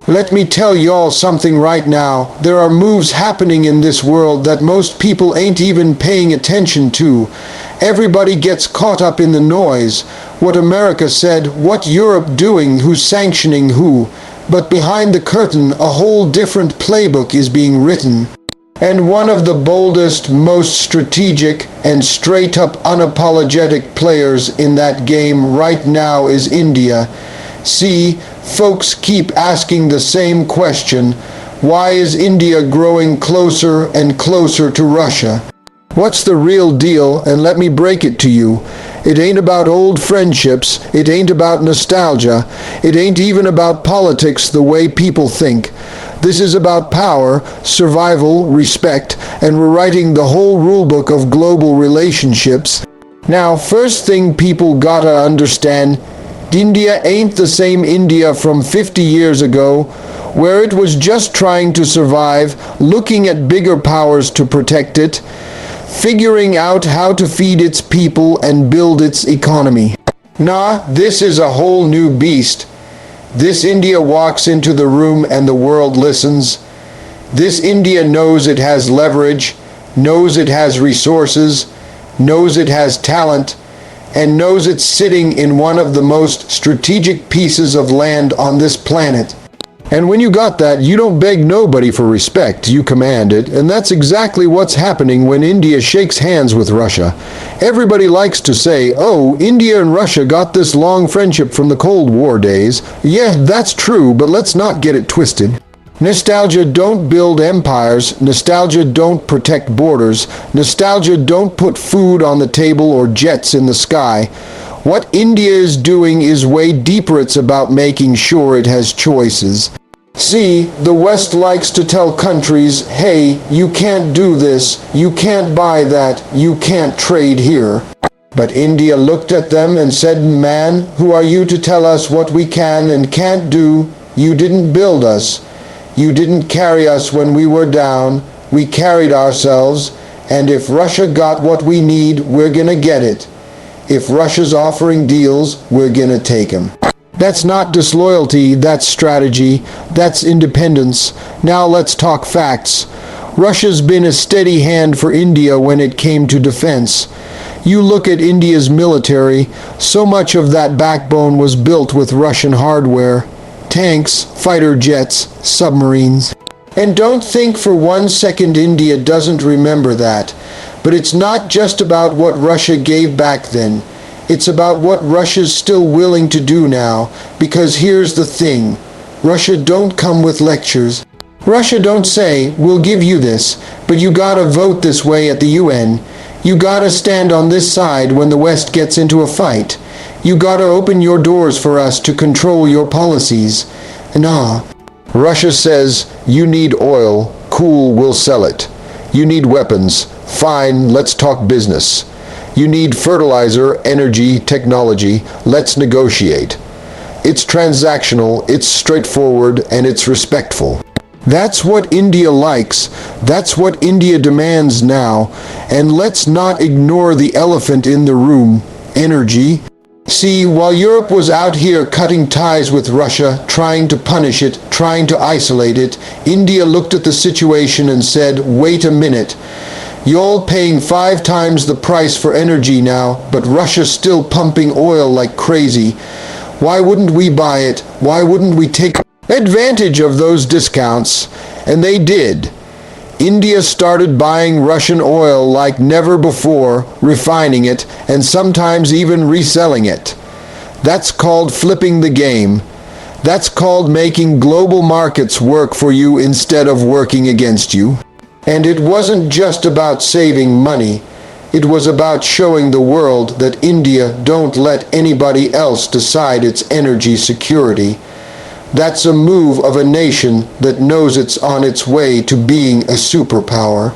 Let me tell y'all something right now. There are moves happening in this world that most people ain't even paying attention to. Everybody gets caught up in the noise. What America said, what Europe doing, who's sanctioning who. But behind the curtain, a whole different playbook is being written. And one of the boldest, most strategic, and straight-up unapologetic players in that game right now is India. See, folks keep asking the same question. Why is India growing closer and closer to Russia? What's the real deal? And let me break it to you. It ain't about old friendships. It ain't about nostalgia. It ain't even about politics the way people think. This is about power, survival, respect, and rewriting the whole rulebook of global relationships. Now, first thing people gotta understand, India ain't the same India from 50 years ago, where it was just trying to survive, looking at bigger powers to protect it, figuring out how to feed its people and build its economy. Nah, this is a whole new beast. This India walks into the room and the world listens. This India knows it has leverage, knows it has resources, knows it has talent, and knows it's sitting in one of the most strategic pieces of land on this planet. And when you got that, you don't beg nobody for respect, you command it, and that's exactly what's happening when India shakes hands with Russia. Everybody likes to say, oh, India and Russia got this long friendship from the Cold War days. Yeah, that's true, but let's not get it twisted. Nostalgia don't build empires, nostalgia don't protect borders, nostalgia don't put food on the table or jets in the sky. What India is doing is way deeper. It's about making sure it has choices. See, the West likes to tell countries, hey, you can't do this, you can't buy that, you can't trade here. But India looked at them and said, man, who are you to tell us what we can and can't do? You didn't build us. You didn't carry us when we were down. We carried ourselves. And if Russia got what we need, we're gonna get it. If Russia's offering deals, we're gonna take them. That's not disloyalty, that's strategy, that's independence. Now let's talk facts. Russia's been a steady hand for India when it came to defense. You look at India's military, so much of that backbone was built with Russian hardware. Tanks, fighter jets, submarines. And don't think for 1 second India doesn't remember that. But it's not just about what Russia gave back then. It's about what Russia's still willing to do now. Because here's the thing. Russia don't come with lectures. Russia don't say, we'll give you this, but you gotta vote this way at the UN. You gotta stand on this side when the West gets into a fight. You gotta open your doors for us to control your policies. Nah. Russia says, you need oil, cool, we'll sell it. You need weapons, fine, let's talk business. You need fertilizer, energy, technology, let's negotiate. It's transactional, it's straightforward, and it's respectful. That's what India likes. That's what India demands now. And let's not ignore the elephant in the room, energy. See, while Europe was out here cutting ties with Russia, trying to punish it, trying to isolate it, India looked at the situation and said, wait a minute. Y'all paying 5 times the price for energy now, but Russia's still pumping oil like crazy. Why wouldn't we buy it? Why wouldn't we take advantage of those discounts? And they did. India started buying Russian oil like never before, refining it, and sometimes even reselling it. That's called flipping the game. That's called making global markets work for you instead of working against you. And it wasn't just about saving money. It was about showing the world that India don't let anybody else decide its energy security. That's a move of a nation that knows it's on its way to being a superpower.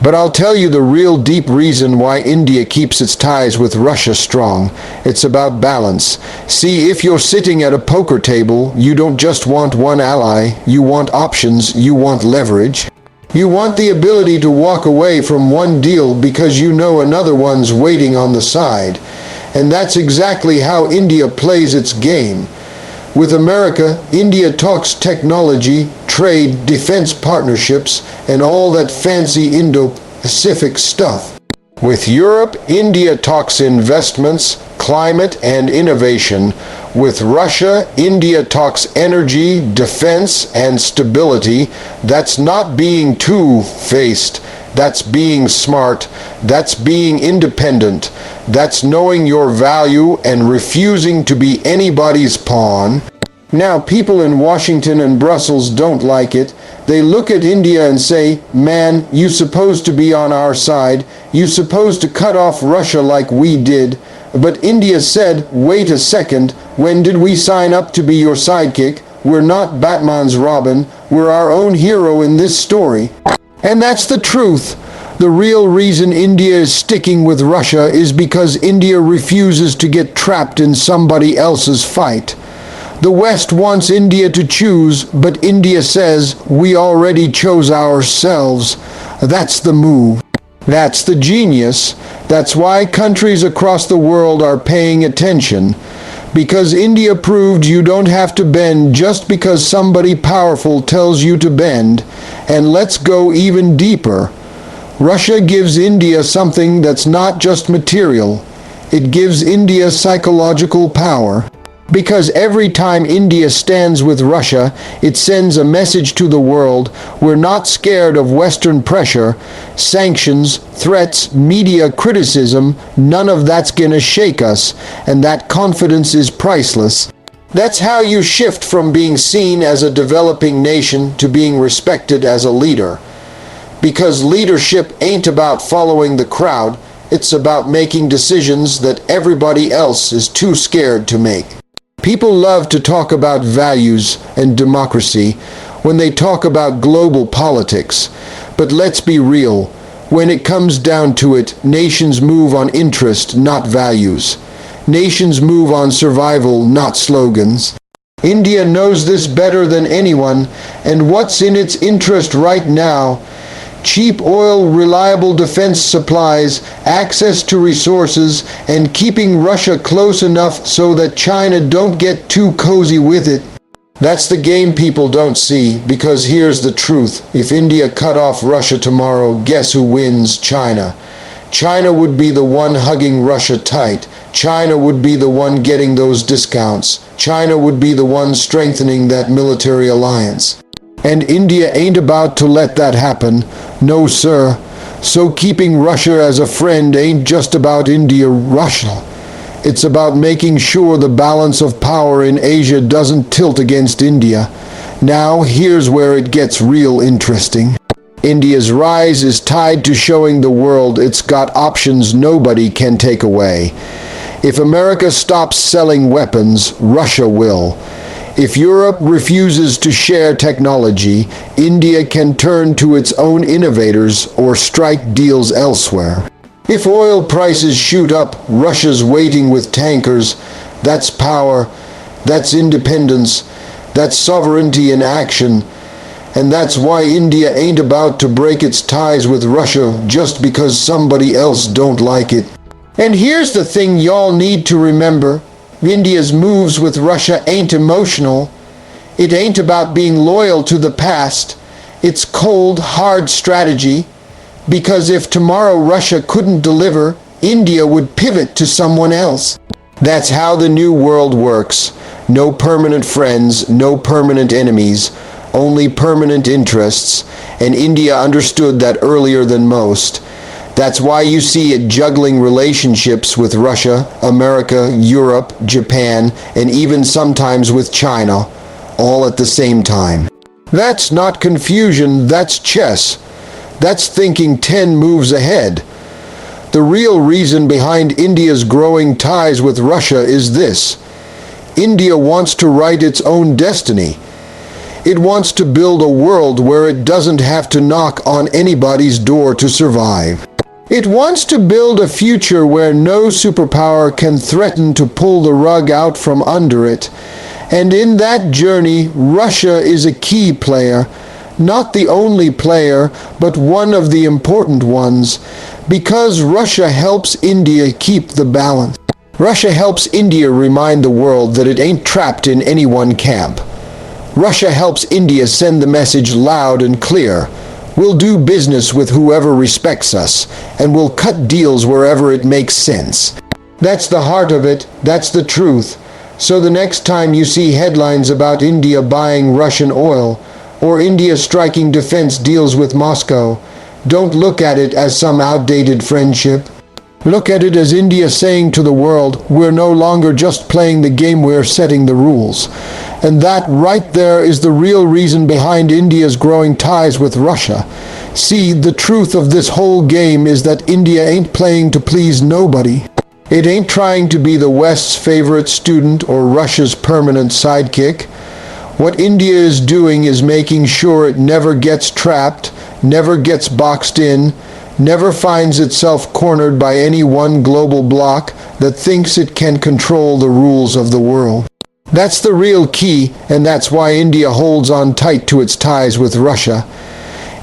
But I'll tell you the real deep reason why India keeps its ties with Russia strong. It's about balance. See, if you're sitting at a poker table, you don't just want one ally, you want options, you want leverage. You want the ability to walk away from one deal because you know another one's waiting on the side. And that's exactly how India plays its game. With America, India talks technology, trade, defense partnerships, and all that fancy Indo-Pacific stuff. With Europe, India talks investments, climate, and innovation. With Russia, India talks energy, defense, and stability. That's not being two-faced. That's being smart. That's being independent. That's knowing your value and refusing to be anybody's pawn. Now, people in Washington and Brussels don't like it. They look at India and say, "Man, you supposed to be on our side. You supposed to cut off Russia like we did." But India said, "Wait a second. When did we sign up to be your sidekick? We're not Batman's Robin. We're our own hero in this story." And that's the truth. The real reason India is sticking with Russia is because India refuses to get trapped in somebody else's fight. The West wants India to choose, but India says, "We already chose ourselves." That's the move. That's the genius. That's why countries across the world are paying attention. Because India proved you don't have to bend just because somebody powerful tells you to bend. And let's go even deeper. Russia gives India something that's not just material. It gives India psychological power. Because every time India stands with Russia, it sends a message to the world: we're not scared of Western pressure, sanctions, threats, media criticism, none of that's gonna shake us, and that confidence is priceless. That's how you shift from being seen as a developing nation to being respected as a leader. Because leadership ain't about following the crowd, it's about making decisions that everybody else is too scared to make. People love to talk about values and democracy when they talk about global politics. But let's be real. When it comes down to it, nations move on interest, not values. Nations move on survival, not slogans. India knows this better than anyone, and what's in its interest right now? Cheap oil, reliable defense supplies, access to resources, and keeping Russia close enough so that China don't get too cozy with it. That's the game people don't see, because here's the truth. If India cut off Russia tomorrow, guess who wins? China. China would be the one hugging Russia tight. China would be the one getting those discounts. China would be the one strengthening that military alliance. And India ain't about to let that happen. No, sir. So keeping Russia as a friend ain't just about India-Russia. It's about making sure the balance of power in Asia doesn't tilt against India. Now, here's where it gets real interesting. India's rise is tied to showing the world it's got options nobody can take away. If America stops selling weapons, Russia will. If Europe refuses to share technology, India can turn to its own innovators or strike deals elsewhere. If oil prices shoot up, Russia's waiting with tankers. That's power, that's independence, that's sovereignty in action. And that's why India ain't about to break its ties with Russia just because somebody else don't like it. And here's the thing y'all need to remember. India's moves with Russia ain't emotional. It ain't about being loyal to the past. It's cold, hard strategy. Because if tomorrow Russia couldn't deliver, India would pivot to someone else. That's how the new world works. No permanent friends, no permanent enemies, only permanent interests. And India understood that earlier than most. That's why you see it juggling relationships with Russia, America, Europe, Japan, and even sometimes with China, all at the same time. That's not confusion, that's chess. That's thinking 10 moves ahead. The real reason behind India's growing ties with Russia is this. India wants to write its own destiny. It wants to build a world where it doesn't have to knock on anybody's door to survive. It wants to build a future where no superpower can threaten to pull the rug out from under it. And in that journey, Russia is a key player, not the only player, but one of the important ones, because Russia helps India keep the balance. Russia helps India remind the world that it ain't trapped in any one camp. Russia helps India send the message loud and clear. We'll do business with whoever respects us, and we'll cut deals wherever it makes sense. That's the heart of it, that's the truth. So the next time you see headlines about India buying Russian oil, or India striking defense deals with Moscow, don't look at it as some outdated friendship. Look at it as India saying to the world, we're no longer just playing the game, we're setting the rules. And that right there is the real reason behind India's growing ties with Russia. See, the truth of this whole game is that India ain't playing to please nobody. It ain't trying to be the West's favorite student or Russia's permanent sidekick. What India is doing is making sure it never gets trapped, never gets boxed in, never finds itself cornered by any one global bloc that thinks it can control the rules of the world. That's the real key, and that's why India holds on tight to its ties with Russia.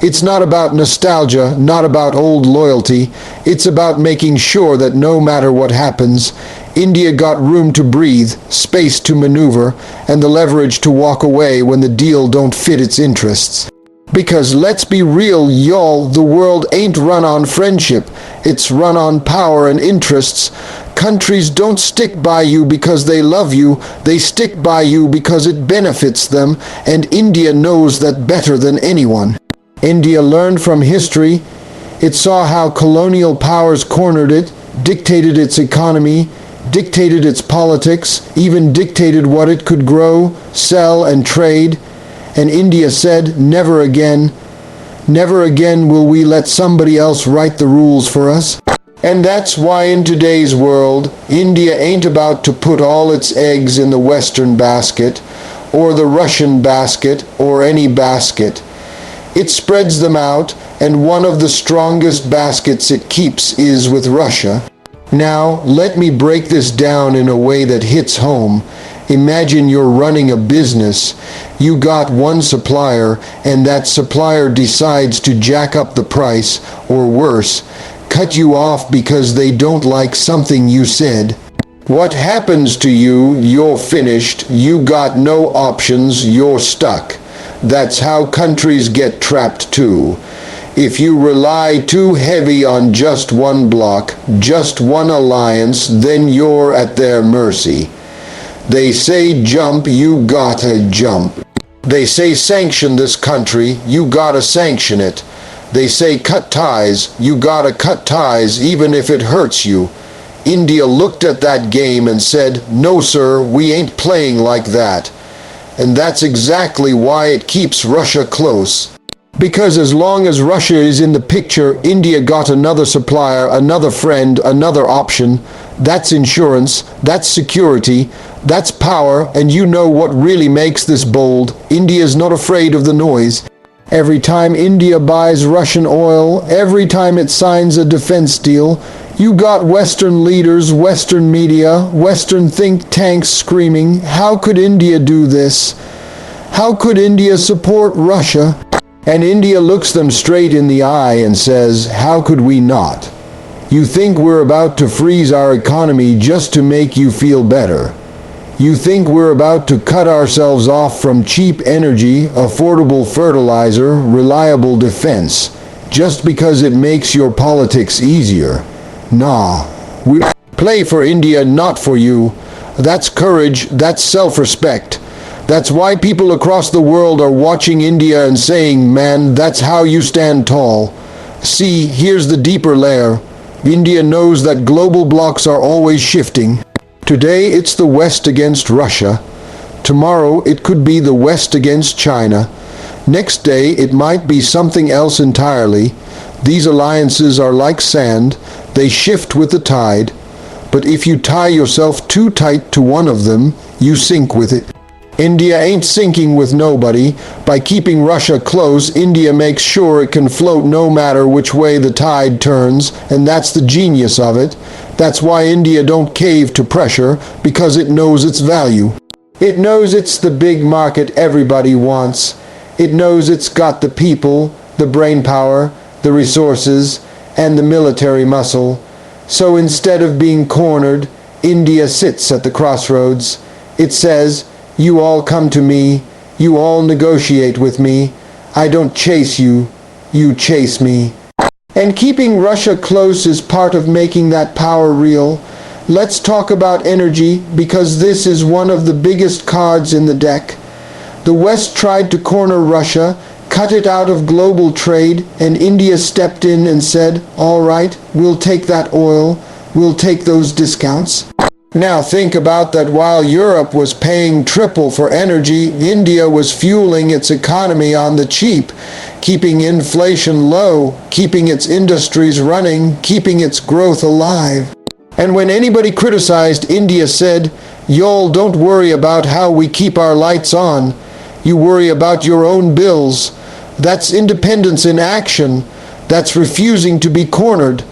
It's not about nostalgia, not about old loyalty. It's about making sure that no matter what happens, India got room to breathe, space to maneuver, and the leverage to walk away when the deal don't fit its interests. Because let's be real, y'all, the world ain't run on friendship. It's run on power and interests. Countries don't stick by you because they love you. They stick by you because it benefits them, and India knows that better than anyone. India learned from history. It saw how colonial powers cornered it, dictated its economy, dictated its politics, even dictated what it could grow, sell, and trade. And India said, never again will we let somebody else write the rules for us. And that's why in today's world, India ain't about to put all its eggs in the Western basket, or the Russian basket, or any basket. It spreads them out, and one of the strongest baskets it keeps is with Russia. Now, let me break this down in a way that hits home. Imagine you're running a business. You got one supplier, and that supplier decides to jack up the price, or worse, cut you off because they don't like something you said. What happens to you? You're finished. You got no options. You're stuck. That's how countries get trapped too. If you rely too heavy on just one bloc, just one alliance, then you're at their mercy. They say jump, you gotta jump. They say sanction this country, you gotta sanction it. They say cut ties, you gotta cut ties even if it hurts you. India looked at that game and said, no sir, we ain't playing like that. And that's exactly why it keeps Russia close. Because as long as Russia is in the picture, India got another supplier, another friend, another option. That's insurance, that's security, that's power, and you know what really makes this bold. India's not afraid of the noise. Every time India buys Russian oil, every time it signs a defense deal, you got Western leaders, Western media, Western think tanks screaming, how could India do this? How could India support Russia? And India looks them straight in the eye and says, how could we not? You think we're about to freeze our economy just to make you feel better. You think we're about to cut ourselves off from cheap energy, affordable fertilizer, reliable defense, just because it makes your politics easier. Nah, we play for India, not for you. That's courage, that's self-respect. That's why people across the world are watching India and saying, man, that's how you stand tall. See, here's the deeper layer. India knows that global blocs are always shifting. Today it's the West against Russia. Tomorrow it could be the West against China. Next day it might be something else entirely. These alliances are like sand. They shift with the tide. But if you tie yourself too tight to one of them, you sink with it. India ain't sinking with nobody. By keeping Russia close, India makes sure it can float no matter which way the tide turns, and that's the genius of it. That's why India don't cave to pressure, because it knows its value. It knows it's the big market everybody wants. It knows it's got the people, the brain power, the resources, and the military muscle. So instead of being cornered, India sits at the crossroads. It says, "You all come to me, you all negotiate with me. I don't chase you, you chase me." And keeping Russia close is part of making that power real. Let's talk about energy, because this is one of the biggest cards in the deck. The West tried to corner Russia, cut it out of global trade, and India stepped in and said, "All right, we'll take that oil, we'll take those discounts." Now think about that. While Europe was paying triple for energy, India was fueling its economy on the cheap, keeping inflation low, keeping its industries running, keeping its growth alive. And when anybody criticized, India said, "Y'all don't worry about how we keep our lights on. You worry about your own bills." That's independence in action. That's refusing to be cornered.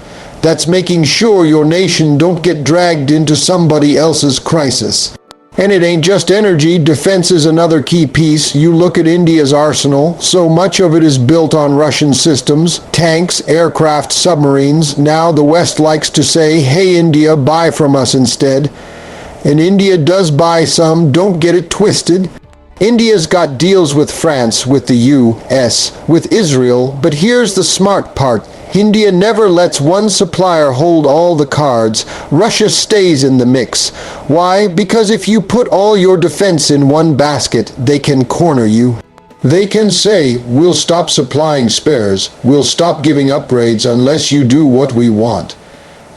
That's making sure your nation don't get dragged into somebody else's crisis. And it ain't just energy. Defense is another key piece. You look at India's arsenal. So much of it is built on Russian systems, tanks, aircraft, submarines. Now the West likes to say, "Hey India, buy from us instead." And India does buy some, don't get it twisted. India's got deals with France, with the US, with Israel, but here's the smart part. India never lets one supplier hold all the cards. Russia stays in the mix. Why? Because if you put all your defense in one basket, they can corner you. They can say, "We'll stop supplying spares, we'll stop giving upgrades unless you do what we want."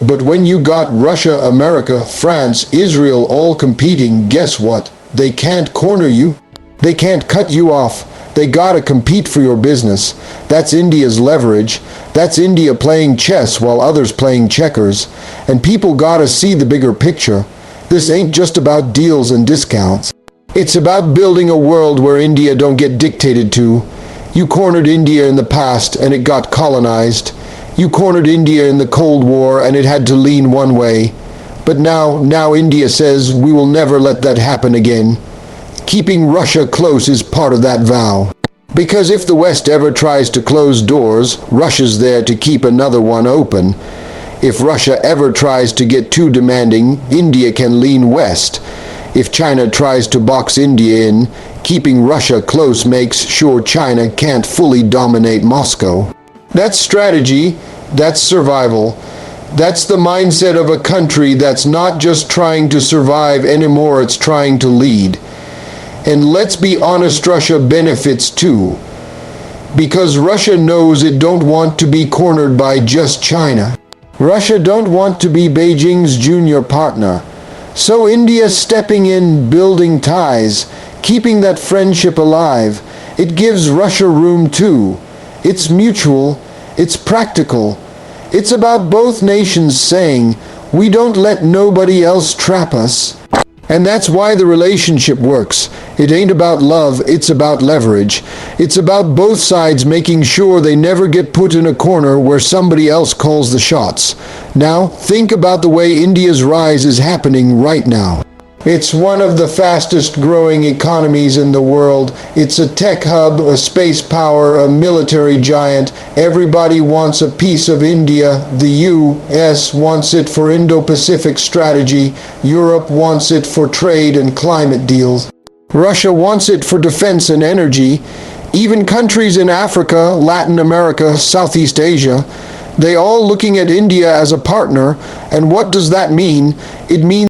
But when you got Russia, America, France, Israel all competing, guess what? They can't corner you. They can't cut you off. They gotta compete for your business. That's India's leverage. That's India playing chess while others playing checkers. And people gotta see the bigger picture. This ain't just about deals and discounts. It's about building a world where India don't get dictated to. You cornered India in the past and it got colonized. You cornered India in the Cold War and it had to lean one way. But now India says we will never let that happen again. Keeping Russia close is part of that vow. Because if the West ever tries to close doors, Russia's there to keep another one open. If Russia ever tries to get too demanding, India can lean west. If China tries to box India in, keeping Russia close makes sure China can't fully dominate Moscow. That's strategy, that's survival. That's the mindset of a country that's not just trying to survive anymore, it's trying to lead. And let's be honest, Russia benefits too. Because Russia knows it don't want to be cornered by just China. Russia don't want to be Beijing's junior partner. So India stepping in, building ties, keeping that friendship alive. It gives Russia room too. It's mutual, it's practical. It's about both nations saying, "We don't let nobody else trap us." And that's why the relationship works. It ain't about love, it's about leverage. It's about both sides making sure they never get put in a corner where somebody else calls the shots. Now, think about the way India's rise is happening right now. It's one of the fastest growing economies in the world. It's a tech hub, a space power, a military giant. Everybody wants a piece of India. The US wants it for Indo-Pacific strategy. Europe wants it for trade and climate deals. Russia wants it for defense and energy. Even countries in Africa, Latin America, Southeast Asia, they all looking at India as a partner. And what does that mean? It means